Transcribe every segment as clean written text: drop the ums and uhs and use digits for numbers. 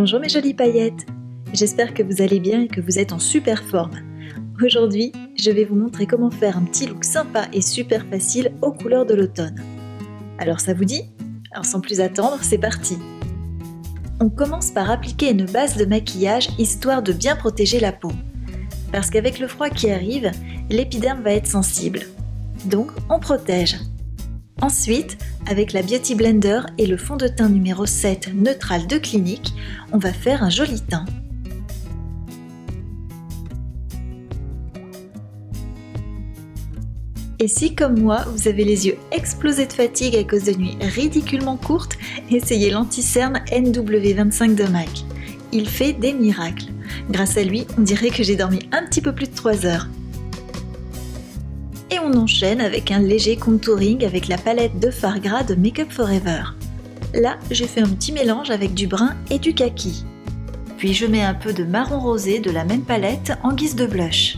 Bonjour mes jolies paillettes, j'espère que vous allez bien et que vous êtes en super forme. Aujourd'hui, je vais vous montrer comment faire un petit look sympa et super facile aux couleurs de l'automne. Alors ça vous dit? Alors sans plus attendre, c'est parti! On commence par appliquer une base de maquillage histoire de bien protéger la peau. Parce qu'avec le froid qui arrive, l'épiderme va être sensible. Donc on protège. Ensuite, avec la Beauty Blender et le fond de teint numéro 7 neutral de Clinique, on va faire un joli teint. Et si comme moi, vous avez les yeux explosés de fatigue à cause de nuits ridiculement courtes, essayez l'anti-cerne NW25 de MAC. Il fait des miracles. Grâce à lui, on dirait que j'ai dormi un petit peu plus de 3 heures. Et on enchaîne avec un léger contouring avec la palette de fard gras de Make Up For Ever. Là, j'ai fait un petit mélange avec du brun et du kaki. Puis je mets un peu de marron rosé de la même palette en guise de blush.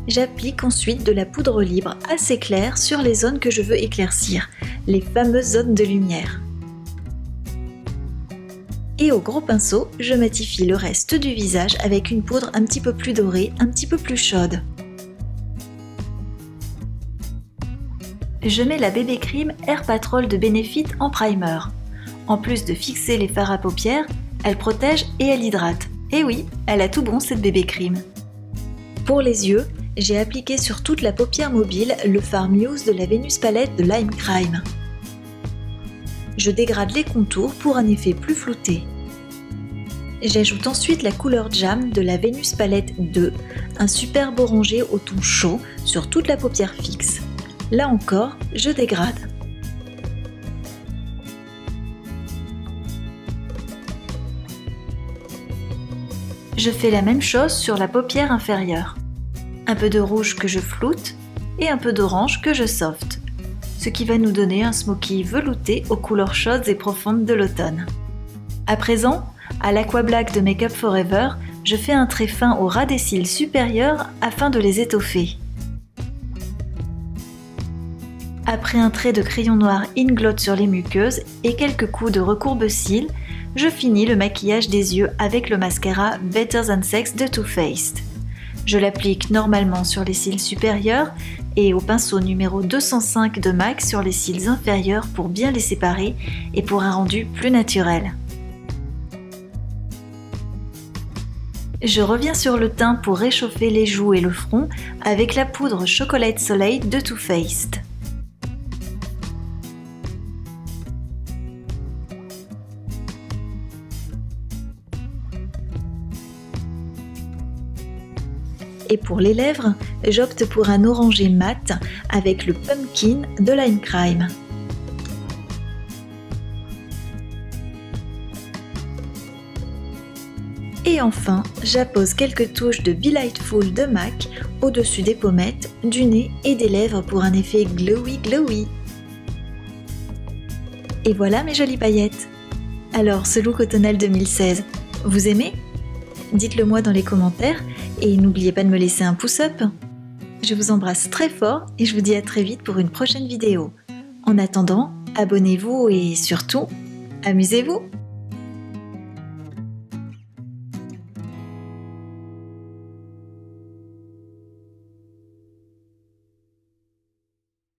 J'applique ensuite de la poudre libre assez claire sur les zones que je veux éclaircir, les fameuses zones de lumière. Et au gros pinceau, je matifie le reste du visage avec une poudre un petit peu plus dorée, un petit peu plus chaude. Je mets la BB Cream Air Patrol de Benefit en primer. En plus de fixer les fards à paupières, elle protège et elle hydrate. Et oui, elle a tout bon cette BB Cream. Pour les yeux, j'ai appliqué sur toute la paupière mobile le fard Muse de la Venus Palette de Lime Crime. Je dégrade les contours pour un effet plus flouté. J'ajoute ensuite la couleur Jam de la Venus Palette 2, un superbe orangé au ton chaud sur toute la paupière fixe. Là encore, je dégrade. Je fais la même chose sur la paupière inférieure. Un peu de rouge que je floute et un peu d'orange que je soft. Ce qui va nous donner un smoky velouté aux couleurs chaudes et profondes de l'automne. À présent, à l'Aqua Black de Make Up For Ever, je fais un trait fin au ras des cils supérieurs afin de les étoffer. Après un trait de crayon noir Inglot sur les muqueuses et quelques coups de recourbe-cils, je finis le maquillage des yeux avec le mascara Better Than Sex de Too Faced. Je l'applique normalement sur les cils supérieurs et au pinceau numéro 205 de MAC sur les cils inférieurs pour bien les séparer et pour un rendu plus naturel. Je reviens sur le teint pour réchauffer les joues et le front avec la poudre Chocolate Soleil de Too Faced. Et pour les lèvres, j'opte pour un orangé mat avec le Pumpkin de Lime Crime. Et enfin, j'appose quelques touches de Be Lightful de MAC au-dessus des pommettes, du nez et des lèvres pour un effet glowy glowy. Et voilà mes jolies paillettes! Alors ce look automnal 2016, vous aimez? Dites-le moi dans les commentaires et n'oubliez pas de me laisser un pouce up. Je vous embrasse très fort et je vous dis à très vite pour une prochaine vidéo. En attendant, abonnez-vous et surtout, amusez-vous!